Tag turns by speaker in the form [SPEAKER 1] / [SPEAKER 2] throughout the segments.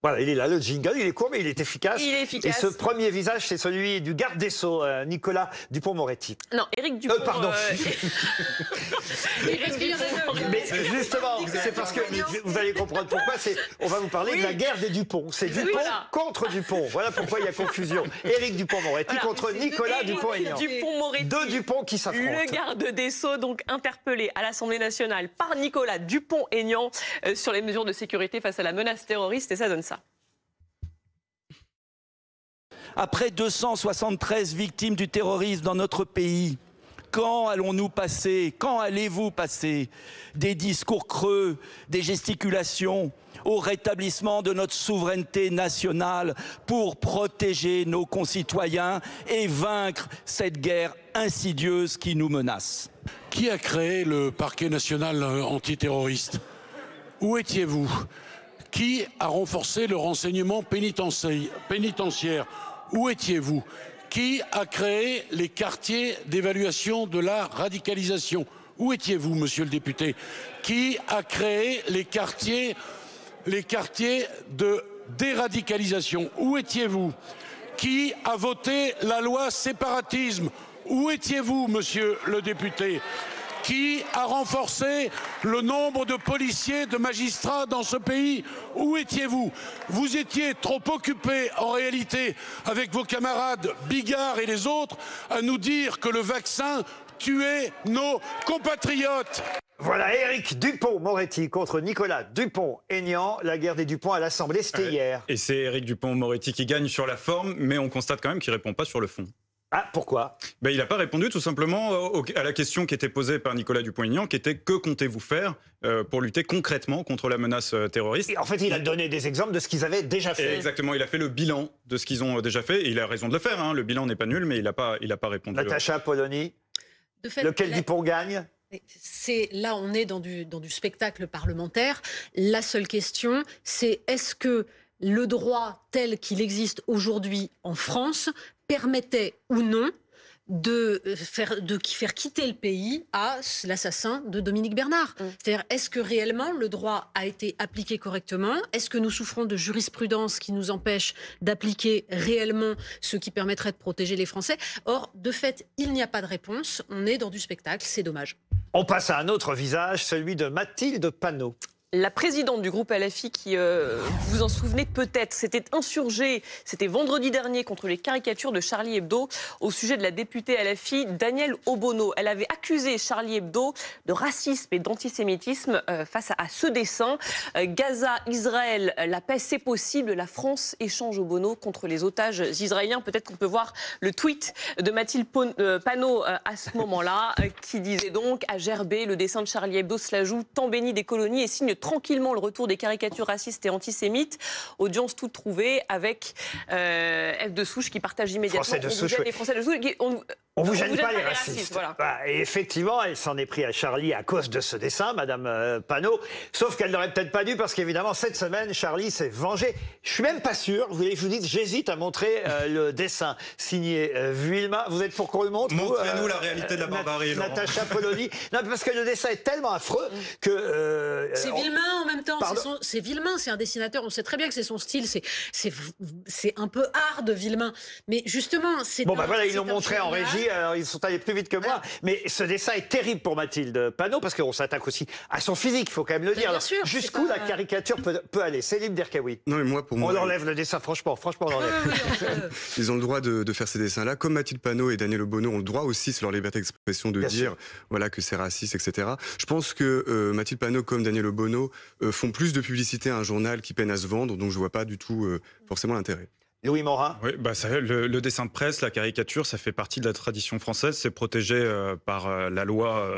[SPEAKER 1] Voilà, il est là, le jingle, il est court, mais il est efficace.
[SPEAKER 2] Il est efficace.
[SPEAKER 1] Et ce premier visage, c'est celui du garde des Sceaux, Nicolas Dupond-Moretti.
[SPEAKER 2] Non, Éric Dupond...
[SPEAKER 1] Pardon.
[SPEAKER 2] Mais
[SPEAKER 1] justement, c'est parce que vous allez comprendre pourquoi. On va vous parler de la guerre des Dupont. C'est Dupont contre Dupont. Voilà pourquoi il y a confusion. Éric Dupond-Moretti contre Nicolas Dupond-Aignan. Deux Dupont qui s'affrontent.
[SPEAKER 2] Le garde des Sceaux, donc interpellé à l'Assemblée nationale par Nicolas Dupond-Aignan sur les mesures de sécurité face à la menace terroriste. Et ça donne ça.
[SPEAKER 3] Après 273 victimes du terrorisme dans notre pays, quand allons-nous passer, quand allez-vous passer des discours creux, des gesticulations au rétablissement de notre souveraineté nationale pour protéger nos concitoyens et vaincre cette guerre insidieuse qui nous menace?
[SPEAKER 4] Qui a créé le parquet national antiterroriste? Où étiez-vous? Qui a renforcé le renseignement pénitentiaire? Où étiez-vous? Qui a créé les quartiers d'évaluation de la radicalisation? Où étiez-vous, monsieur le député? Qui a créé les quartiers de déradicalisation? Où étiez-vous? Qui a voté la loi séparatisme? Où étiez-vous, monsieur le député? Qui a renforcé le nombre de policiers, de magistrats dans ce pays? Où étiez-vous? Vous étiez trop occupés, en réalité, avec vos camarades Bigard et les autres, à nous dire que le vaccin tuait nos compatriotes.
[SPEAKER 1] Voilà, Éric Dupond-Moretti contre Nicolas Dupond-Aignan. La guerre des Dupont à l'Assemblée, c'était hier.
[SPEAKER 5] Et c'est Éric Dupond-Moretti qui gagne sur la forme, mais on constate quand même qu'il ne répond pas sur le fond.
[SPEAKER 1] Ah, pourquoi?
[SPEAKER 5] Il n'a pas répondu tout simplement à la question qui était posée par Nicolas Dupond-Aignan, qui était: que comptez-vous faire pour lutter concrètement contre la menace terroriste?
[SPEAKER 1] Et en fait, il a donné des exemples de ce qu'ils avaient déjà fait.
[SPEAKER 5] Exactement, il a fait le bilan de ce qu'ils ont déjà fait, et il a raison de le faire, hein. Le bilan n'est pas nul, mais il n'a pas répondu.
[SPEAKER 1] Natacha Polony, lequel Dupont gagne?
[SPEAKER 6] Là, on est dans du spectacle parlementaire. La seule question, c'est est-ce que le droit tel qu'il existe aujourd'hui en France permettait ou non de faire quitter le pays à l'assassin de Dominique Bernard. C'est-à-dire, est-ce que réellement le droit a été appliqué correctement? Est-ce que nous souffrons de jurisprudence qui nous empêche d'appliquer réellement ce qui permettrait de protéger les Français? Or, de fait, il n'y a pas de réponse. On est dans du spectacle, c'est dommage.
[SPEAKER 1] On passe à un autre visage, celui de Mathilde Panot.
[SPEAKER 2] La présidente du groupe LFI, qui, vous vous en souvenez peut-être, s'était insurgée, c'était vendredi dernier, contre les caricatures de Charlie Hebdo au sujet de la députée LFI Danielle Obono. Elle avait accusé Charlie Hebdo de racisme et d'antisémitisme face à ce dessin. Gaza, Israël, la paix c'est possible, la France échange Obono contre les otages israéliens. Peut-être qu'on peut voir le tweet de Mathilde Panot à ce moment-là, qui disait donc: à Gerbet, le dessin de Charlie Hebdo se la joue, temps béni des colonies, et signe tranquillement le retour des caricatures racistes et antisémites. Audience toute trouvée avec F de Souche qui partage immédiatement.
[SPEAKER 1] Français de Souche,
[SPEAKER 2] les Français de Souche.
[SPEAKER 1] On vous gêne pas les racistes.
[SPEAKER 2] Voilà.
[SPEAKER 1] Et effectivement, elle s'en est pris à Charlie à cause de ce dessin, Madame Panot. Sauf qu'elle n'aurait peut-être pas dû, parce qu'évidemment, cette semaine, Charlie s'est vengé. Je suis même pas sûr. Vous voulez que je vous dise, j'hésite à montrer le dessin signé Vuilma. Vous êtes pour qu'on le montre?
[SPEAKER 5] Montrez-nous la réalité de la barbarie,
[SPEAKER 1] Natacha Polony. Non, parce que le dessin est tellement affreux que...
[SPEAKER 6] c'est Villemain en même temps. C'est Villemain, c'est un dessinateur. On sait très bien que c'est son style. C'est un peu hard, Villemain. Mais justement, c'est...
[SPEAKER 1] Bon, voilà, ils l'ont montré en régie. Alors, ils sont allés plus vite que moi. Mais ce dessin est terrible pour Mathilde Panot, parce qu'on s'attaque aussi à son physique, il faut quand même le dire. Alors, jusqu'où la caricature peut aller? Céline Derkaoui.
[SPEAKER 7] Non, mais moi, pour moi...
[SPEAKER 1] On enlève le dessin, franchement, on l'enlève.
[SPEAKER 7] Ils ont le droit de faire ces dessins-là. Comme Mathilde Panot et Daniel Obono ont le droit aussi, sur leur liberté d'expression, de dire voilà, que c'est raciste, etc. Je pense que Mathilde Panot, comme Daniel Obono, font plus de publicité à un journal qui peine à se vendre, donc je vois pas du tout forcément l'intérêt.
[SPEAKER 1] Louis Morin.
[SPEAKER 5] Oui, le dessin de presse, la caricature, ça fait partie de la tradition française. C'est protégé par la loi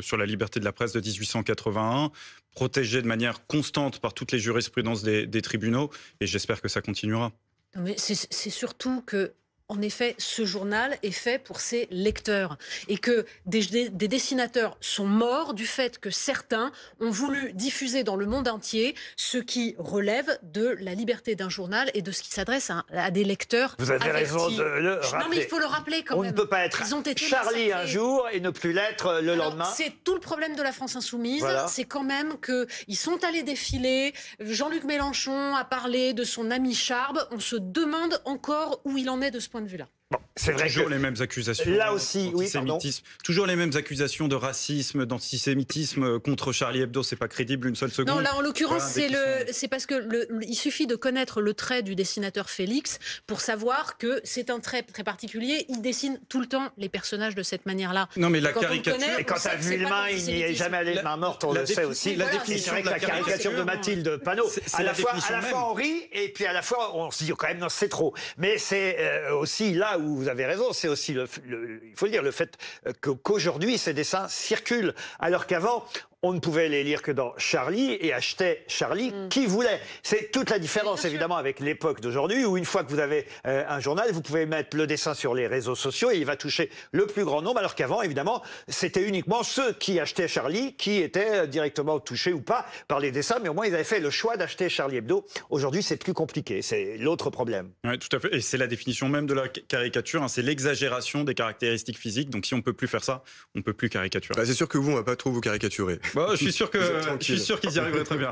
[SPEAKER 5] sur la liberté de la presse de 1881, protégé de manière constante par toutes les jurisprudences des tribunaux, et j'espère que ça continuera.
[SPEAKER 6] Mais c'est surtout que en effet, ce journal est fait pour ses lecteurs et que des dessinateurs sont morts du fait que certains ont voulu diffuser dans le monde entier ce qui relève de la liberté d'un journal et de ce qui s'adresse à des lecteurs.
[SPEAKER 1] Vous avez
[SPEAKER 6] avertis.
[SPEAKER 1] raison de le rappeler.
[SPEAKER 6] Non, mais il faut le rappeler quand même.
[SPEAKER 1] On ne peut pas être Charlie un jour et ne plus l'être le lendemain.
[SPEAKER 6] C'est tout le problème de la France insoumise.
[SPEAKER 1] Voilà.
[SPEAKER 6] C'est quand même qu'ils sont allés défiler. Jean-Luc Mélenchon a parlé de son ami Charb. On se demande encore où il en est de ce point de vue-là.
[SPEAKER 1] Bon, c'est vrai
[SPEAKER 5] toujours
[SPEAKER 1] que
[SPEAKER 5] les mêmes accusations.
[SPEAKER 1] là aussi, oui, pardon.
[SPEAKER 5] Toujours les mêmes accusations de racisme, d'antisémitisme contre Charlie Hebdo. C'est pas crédible une seule seconde.
[SPEAKER 6] Non, là en l'occurrence,
[SPEAKER 5] Voilà,
[SPEAKER 6] c'est parce que il suffit de connaître le trait du dessinateur Félix pour savoir que c'est un trait très particulier. Il dessine tout le temps les personnages de cette manière-là.
[SPEAKER 5] Non, mais la
[SPEAKER 6] Quand on le
[SPEAKER 5] caricature.
[SPEAKER 6] connaît,
[SPEAKER 1] Et quand
[SPEAKER 6] on sait
[SPEAKER 1] t'as
[SPEAKER 6] que
[SPEAKER 1] vu
[SPEAKER 6] c'est
[SPEAKER 1] le
[SPEAKER 6] pas
[SPEAKER 1] main, il n'y est jamais allé de main morte, on le sait aussi.
[SPEAKER 6] la
[SPEAKER 1] C'est
[SPEAKER 6] définition
[SPEAKER 1] vrai que la caricature de Mathilde Panot,
[SPEAKER 5] c'est
[SPEAKER 1] à
[SPEAKER 5] la
[SPEAKER 1] la fois
[SPEAKER 5] définition même.
[SPEAKER 1] on rit et puis à la fois on se dit quand même non, c'est trop. Mais c'est aussi là où vous avez raison, c'est aussi il faut le dire, le fait qu'aujourd'hui ces dessins circulent alors qu'avant on ne pouvait les lire que dans Charlie et achetait Charlie qui voulait. C'est toute la différence évidemment avec l'époque d'aujourd'hui où une fois que vous avez un journal, vous pouvez mettre le dessin sur les réseaux sociaux et il va toucher le plus grand nombre alors qu'avant évidemment c'était uniquement ceux qui achetaient Charlie qui étaient directement touchés ou pas par les dessins, mais au moins ils avaient fait le choix d'acheter Charlie Hebdo. Aujourd'hui c'est plus compliqué, c'est l'autre problème.
[SPEAKER 5] Oui, tout à fait. Et c'est la définition même de la caricature, hein, c'est l'exagération des caractéristiques physiques. Donc si on ne peut plus faire ça, on ne peut plus caricaturer.
[SPEAKER 7] Bah, c'est sûr que vous, on va pas trop vous caricaturer.
[SPEAKER 5] Bon, je suis sûr qu'ils y arriveraient très bien.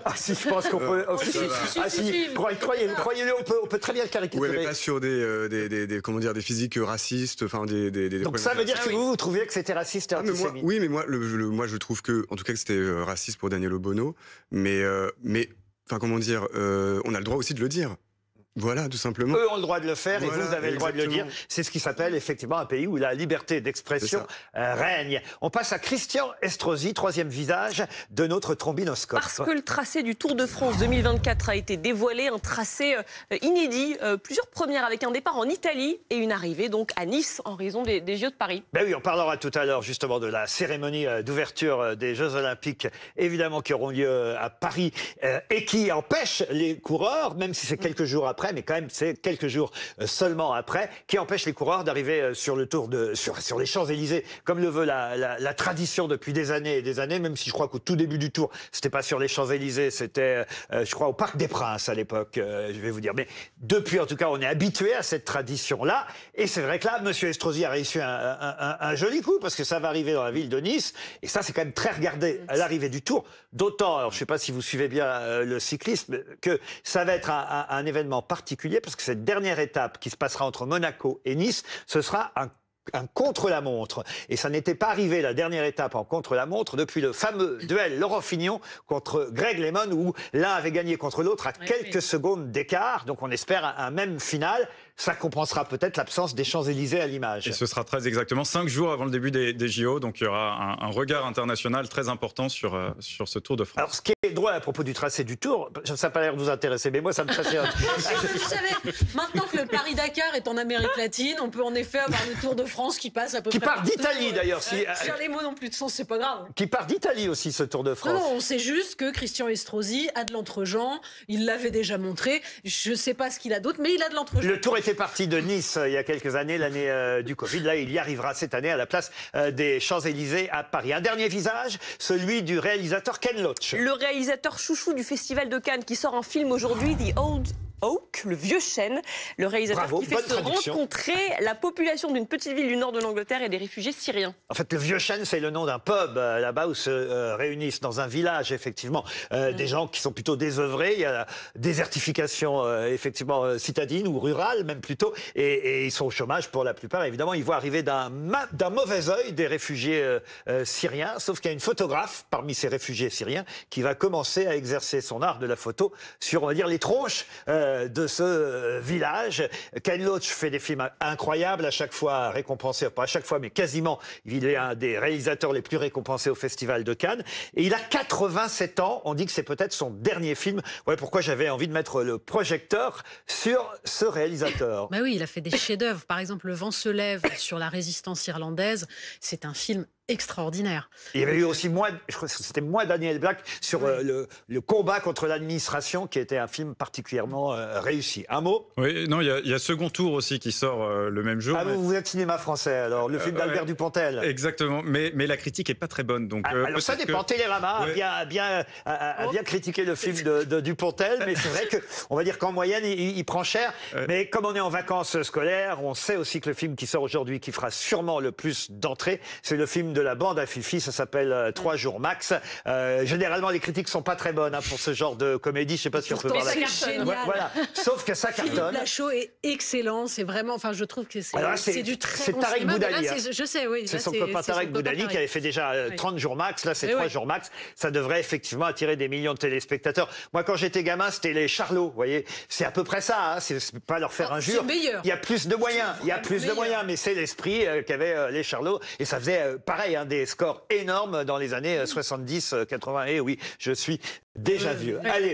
[SPEAKER 1] Ah si, je pense qu'on peut... Ah si, croyez-le, on peut très bien le caricaturer.
[SPEAKER 7] Ouais, mais pas sur comment dire, des physiques racistes, enfin des
[SPEAKER 1] Donc ça veut dire que vous trouviez que c'était raciste et antisémite.
[SPEAKER 7] Oui, mais moi je trouve que, en tout cas, que c'était raciste pour Daniel Obono, mais enfin comment dire, on a le droit aussi de le dire. Voilà, tout simplement.
[SPEAKER 1] Eux ont le droit de le faire et
[SPEAKER 7] Voilà,
[SPEAKER 1] vous avez le droit de le dire. C'est ce qui s'appelle effectivement un pays où la liberté d'expression règne. On passe à Christian Estrosi, troisième visage de notre trombinoscope.
[SPEAKER 2] Parce que le tracé du Tour de France 2024 a été dévoilé, un tracé inédit, plusieurs premières avec un départ en Italie et une arrivée donc à Nice en raison des Jeux de Paris.
[SPEAKER 1] Ben oui, on parlera tout à l'heure justement de la cérémonie d'ouverture des Jeux Olympiques, évidemment qui auront lieu à Paris et qui empêche les coureurs, même si c'est quelques jours après, mais quand même c'est quelques jours seulement après, qui empêche les coureurs d'arriver sur le Tour sur les Champs-Élysées, comme le veut la tradition depuis des années et des années, même si je crois qu'au tout début du Tour, c'était pas sur les Champs-Élysées, c'était, je crois, au Parc des Princes à l'époque, je vais vous dire. Mais depuis, en tout cas, on est habitué à cette tradition-là, et c'est vrai que là, Monsieur Estrosi a réussi un joli coup, parce que ça va arriver dans la ville de Nice, et ça, c'est quand même très regardé à l'arrivée du Tour. D'autant, alors je sais pas si vous suivez bien le cyclisme, que ça va être un événement particulier, parce que cette dernière étape qui se passera entre Monaco et Nice, ce sera un contre-la-montre. Et ça n'était pas arrivé, la dernière étape en contre-la-montre, depuis le fameux duel Laurent Fignon contre Greg LeMond, où l'un avait gagné contre l'autre à quelques secondes d'écart. Donc on espère un même final. Ça compensera peut-être l'absence des Champs-Élysées à l'image.
[SPEAKER 5] Et ce sera très exactement 5 jours avant le début des JO, donc il y aura un regard international très important sur ce Tour de France.
[SPEAKER 1] Alors ce qui est drôle à propos du tracé du Tour, ça n'a pas l'air de vous intéresser, mais moi ça me fascine.
[SPEAKER 6] Vous savez, maintenant que le Paris-Dakar est en Amérique latine, on peut en effet avoir le Tour de France qui passe à peu près...
[SPEAKER 1] Qui part d'Italie d'ailleurs.
[SPEAKER 6] Faire les mots n'ont plus de sens, c'est pas grave.
[SPEAKER 1] Qui part d'Italie aussi, ce Tour de France.
[SPEAKER 6] Non, on sait juste que Christian Estrosi a de l'entre-gens, il l'avait déjà montré, je ne sais pas ce qu'il a d'autre, mais il a de l'entre-gens.
[SPEAKER 1] Le Tour était parti de Nice il y a quelques années, l'année du Covid. Là, il y arrivera cette année à la place des Champs-Élysées à Paris. Un dernier visage, celui du réalisateur Ken Loach.
[SPEAKER 2] Le réalisateur chouchou du Festival de Cannes qui sort un film aujourd'hui, The Old Oak, le vieux chêne, le réalisateur qui fait se rencontrer la population d'une petite ville du nord de l'Angleterre et des réfugiés syriens.
[SPEAKER 1] En fait, le vieux chêne, c'est le nom d'un pub là-bas où se réunissent dans un village, effectivement, des gens qui sont plutôt désœuvrés. Il y a la désertification, effectivement, citadine ou rurale, même plutôt, et ils sont au chômage pour la plupart. Évidemment, ils voient arriver d'un mauvais œil des réfugiés syriens, sauf qu'il y a une photographe parmi ces réfugiés syriens qui va commencer à exercer son art de la photo sur, on va dire, les tronches de ce village. Ken Loach fait des films incroyables, à chaque fois récompensés, pas à chaque fois, mais quasiment. Il est un des réalisateurs les plus récompensés au Festival de Cannes. Et il a 87 ans. On dit que c'est peut-être son dernier film. Voilà pourquoi j'avais envie de mettre le projecteur sur ce réalisateur.
[SPEAKER 6] Bah oui, il a fait des chefs-d'œuvre. Par exemple, Le vent se lève sur la résistance irlandaise. C'est un film extraordinaire.
[SPEAKER 1] Il y avait eu aussi je crois que c'était moi, Daniel Black, sur le combat contre l'administration, qui était un film particulièrement réussi. Un mot?
[SPEAKER 5] Oui, non, il y a Second Tour aussi qui sort le même jour.
[SPEAKER 1] Ah,
[SPEAKER 5] mais...
[SPEAKER 1] vous êtes cinéma français, alors, le film d'Albert
[SPEAKER 5] ouais,
[SPEAKER 1] Dupontel.
[SPEAKER 5] Exactement, mais la critique est pas très bonne. Donc,
[SPEAKER 1] alors ça dépend, Télérama a bien critiqué le film de Dupontel, mais c'est vrai qu'on va dire qu'en moyenne, il prend cher. Mais comme on est en vacances scolaires, on sait aussi que le film qui sort aujourd'hui, qui fera sûrement le plus d'entrées, c'est le film de la bande à Fifi, ça s'appelle 3 jours max. Généralement, les critiques sont pas très bonnes pour ce genre de comédie. Je sais pas si on peut parler. Voilà. Sauf que ça cartonne.
[SPEAKER 6] Philippe Lachaud est excellent. C'est vraiment, enfin, je trouve que c'est du très bon
[SPEAKER 1] Tarek
[SPEAKER 6] cinéma.
[SPEAKER 1] Boudali.
[SPEAKER 6] Je sais, oui.
[SPEAKER 1] C'est son copain Tarek Boudali qui avait fait déjà 30 jours max. Là, c'est 3 jours max. Ça devrait effectivement attirer des millions de téléspectateurs. Moi, quand j'étais gamin, c'était les Charlots. Vous voyez, c'est à peu près ça. Hein. C'est pas leur faire injure.
[SPEAKER 6] Il
[SPEAKER 1] y a plus de moyens. Il y a plus de moyens, mais c'est l'esprit qu'avaient les Charlots. Et ça faisait pareil, des scores énormes dans les années 70, 80. Et oui, je suis déjà vieux. Allez.